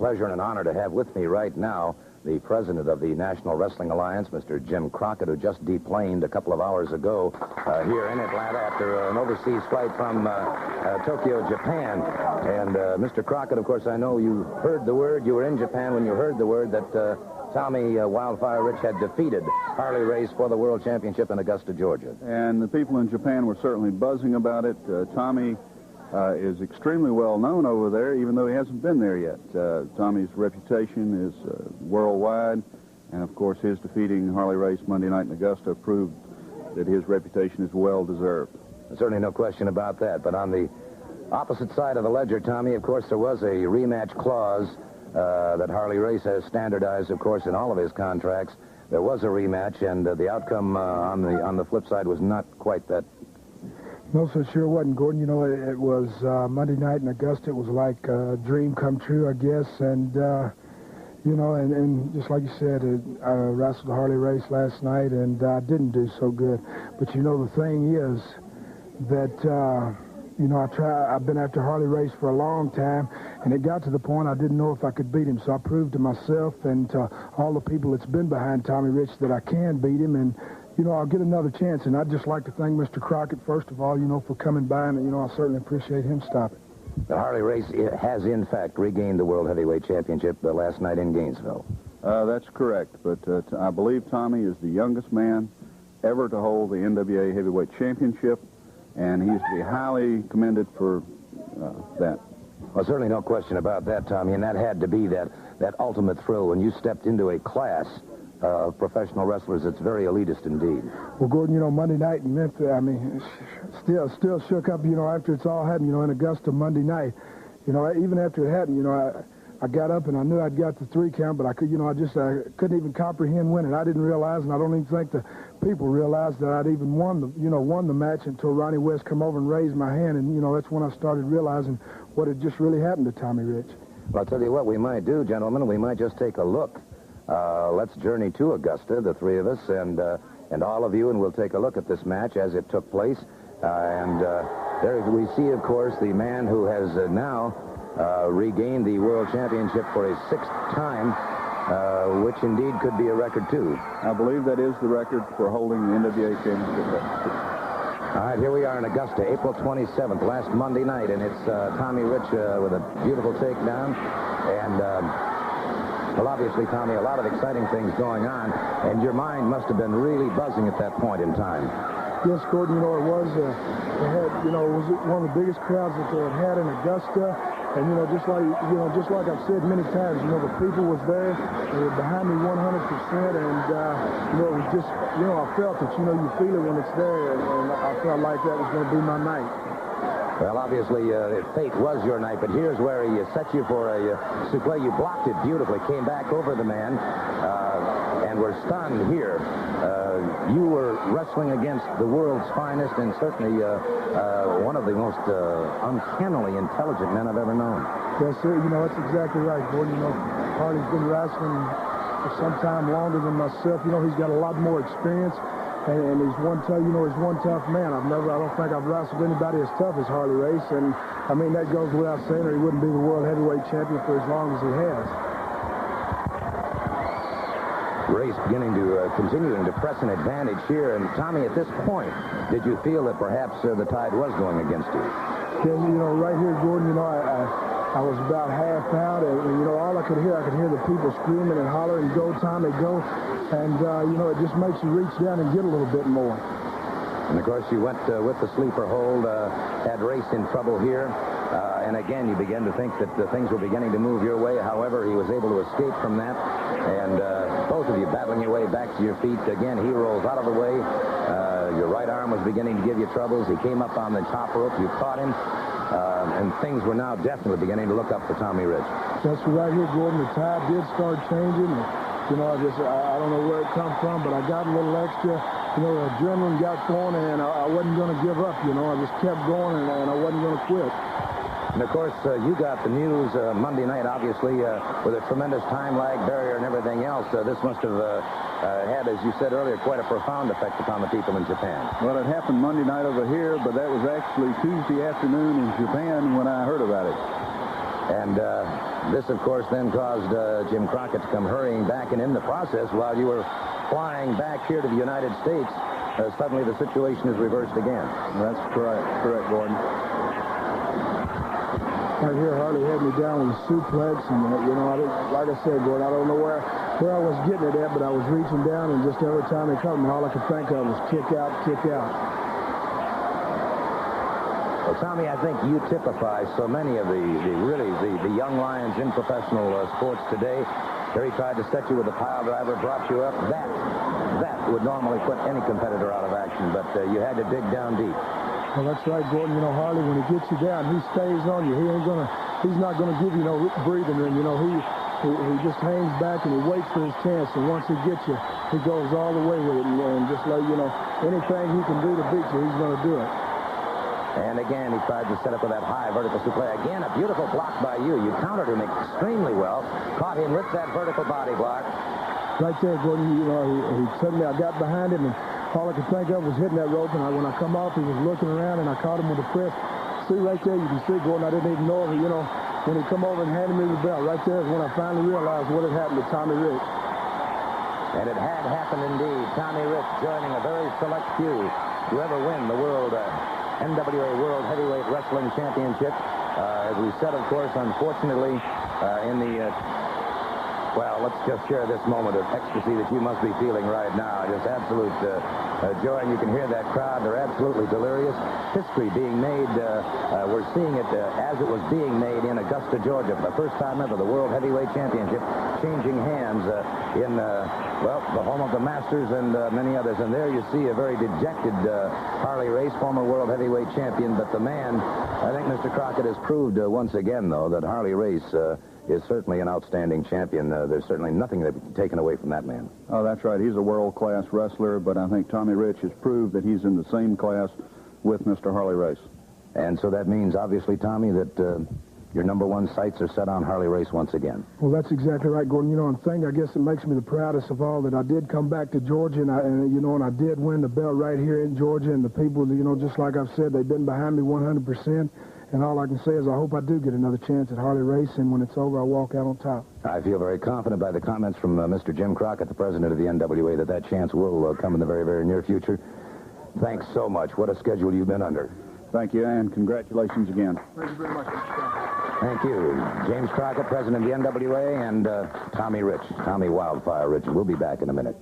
pleasure and an honor to have with me right now the president of the National Wrestling Alliance, Mr. Jim Crockett, who just deplaned a couple of hours ago here in Atlanta after an overseas flight from Tokyo, Japan. And Mr. Crockett, of course, I know you heard the word. You were in Japan when you heard the word that Tommy Wildfire Rich had defeated Harley Race for the World Championship in Augusta, Georgia. And the people in Japan were certainly buzzing about it. Tommy is extremely well known over there, even though he hasn't been there yet. Tommy's reputation is worldwide, and of course his defeating Harley Race Monday night in Augusta proved that his reputation is well deserved. There's certainly no question about that. But on the opposite side of the ledger, Tommy, of course, there was a rematch clause that Harley Race has standardized, of course, in all of his contracts. There was a rematch, and the outcome on the flip side was not quite that. No, so sure wasn't, Gordon. You know, it was Monday night in Augusta. It was like a dream come true, I guess. And, you know, and just like you said, I wrestled Harley Race last night, and I didn't do so good. But, you know, the thing is that, you know, I've been after Harley Race for a long time, and it got to the point I didn't know if I could beat him. So I proved to myself and to all the people that's been behind Tommy Rich that I can beat him. And, you know, I'll get another chance, and I'd just like to thank Mr. Crockett, first of all, you know, for coming by, and, you know, I certainly appreciate him stopping. The Harley Race has, in fact, regained the World Heavyweight Championship last night in Gainesville. That's correct, but I believe Tommy is the youngest man ever to hold the NWA Heavyweight Championship, and he's to be highly commended for that. Well, certainly no question about that, Tommy, and that had to be that ultimate thrill when you stepped into a class of professional wrestlers that's very elitist indeed. Well, Gordon, you know, Monday night in Memphis, I mean, still shook up, you know, after it's all happened, you know, in Augusta Monday night. You know, even after it happened, you know, I got up and I knew I'd got the 3 count, but I could, you know, I couldn't even comprehend winning. I didn't realize, and I don't even think the people realized that I'd even won the match until Ronnie West come over and raised my hand, and, you know, that's when I started realizing what had just really happened to Tommy Rich. Well, I'll tell you what we might do, gentlemen. We might just take a look. Let's journey to Augusta, the 3 of us, and all of you, and we'll take a look at this match as it took place. There we see, of course, the man who has now regained the World Championship for a 6th time, which indeed could be a record, too. I believe that is the record for holding the NWA Championship. All right, here we are in Augusta, April 27th, last Monday night, and it's Tommy Rich with a beautiful takedown, and well, obviously, Tommy, a lot of exciting things going on, and your mind must have been really buzzing at that point in time. Yes, Gordon, you know, it was, it was one of the biggest crowds that they had in Augusta, and, you know, just like I've said many times, you know, the people was there, they were behind me 100%, and, you know, it was just, you know, I felt it, you know, you feel it when it's there, and I felt like that was going to be my night. Well, obviously, fate was your night, but here's where he set you for a suplex. You blocked it beautifully, came back over the man, and were stunned here. You were wrestling against the world's finest and certainly one of the most uncannily intelligent men I've ever known. Yes, sir. You know, that's exactly right, Gordon. You know, Harley's been wrestling for some time longer than myself. You know, he's got a lot more experience. And he's one tough man. I don't think I've wrestled anybody as tough as Harley Race. And, I mean, that goes without saying, or he wouldn't be the world heavyweight champion for as long as he has. Race continuing to press an advantage here. And, Tommy, at this point, did you feel that perhaps the tide was going against you? Yeah, you know, right here, Gordon, you know, I was about half out, and, you know, all I could hear the people screaming and hollering, "Go, Tommy, go." And, you know, it just makes you reach down and get a little bit more. And, of course, you went with the sleeper hold, had Race in trouble here. And, again, you began to think that things were beginning to move your way. However, he was able to escape from that. And both of you battling your way back to your feet. Again, he rolls out of the way. Your right arm was beginning to give you troubles. He came up on the top rope. You caught him. And things were now definitely beginning to look up for Tommy Rich. That's right here, Gordon. The tide did start changing. You know, I don't know where it come from, but I got a little extra. You know, the adrenaline got flowing, and I wasn't going to give up. You know, I just kept going, and I wasn't going to quit. And, of course, you got the news Monday night, obviously, with a tremendous time lag barrier and everything else. This must have had, as you said earlier, quite a profound effect upon the people in Japan. Well, it happened Monday night over here, but that was actually Tuesday afternoon in Japan when I heard about it. And this, of course, then caused Jim Crockett to come hurrying back, and in the process, while you were flying back here to the United States, suddenly the situation is reversed again. That's correct, Gordon. Right here, Harley had me down with a suplex, and like I said, Gordon, I don't know where I was getting it at, but I was reaching down, and just every time they come, all I could think of was kick out, kick out. Well, Tommy, I think you typify so many of the young lions in professional sports today. Here he tried to set you with a pile driver, brought you up. That would normally put any competitor out of action, but you had to dig down deep. Well, that's right, Gordon. Harley, when he gets you down, he stays on you. He's not gonna give you no breathing room. He just hangs back and he waits for his chance. And once he gets you, he goes all the way with it. And just like anything he can do to beat you, he's gonna do it. And again, he tried to set up with that high vertical suplex. Again, a beautiful block by you. You countered him extremely well. Caught him with that vertical body block. Right there, Gordon. He suddenly I got behind him and. All I could think of was hitting that rope, and when I come off, he was looking around, and I caught him with a press. See right there, you can see, Gordon, I didn't even know it. When he come over and handed me the belt, right there is when I finally realized what had happened to Tommy Rich. And it had happened indeed. Tommy Rich joining a very select few to ever win the NWA World Heavyweight Wrestling Championship. As we said, of course, unfortunately, in the... Well, let's just share this moment of ecstasy that you must be feeling right now. Just absolute joy, and you can hear that crowd. They're absolutely delirious. History being made, we're seeing it as it was being made in Augusta, Georgia, for the first time ever, the World Heavyweight Championship changing hands in, the home of the Masters and many others. And there you see a very dejected Harley Race, former World Heavyweight Champion. But the man, I think Mr. Crockett has proved once again, though, that Harley Race is certainly an outstanding champion. There's certainly nothing that can be taken away from that man. Oh, that's right. He's a world-class wrestler, but I think Tommy Rich has proved that he's in the same class with Mr. Harley Race. And so that means, obviously, Tommy, that your number one sights are set on Harley Race once again. Well, that's exactly right, Gordon. And the thing, I guess, that makes me the proudest of all that I did come back to Georgia, and I did win the belt right here in Georgia, and the people, just like I've said, they've been behind me 100%. And all I can say is I hope I do get another chance at Harley Race, and when it's over, I'll walk out on top. I feel very confident by the comments from Mr. Jim Crockett, the president of the NWA, that chance will come in the very, very near future. Thanks so much. What a schedule you've been under. Thank you, and congratulations again. Thank you very much, Mr. Crockett. Thank you. James Crockett, president of the NWA, and Tommy Rich, Tommy Wildfire Rich. We'll be back in a minute.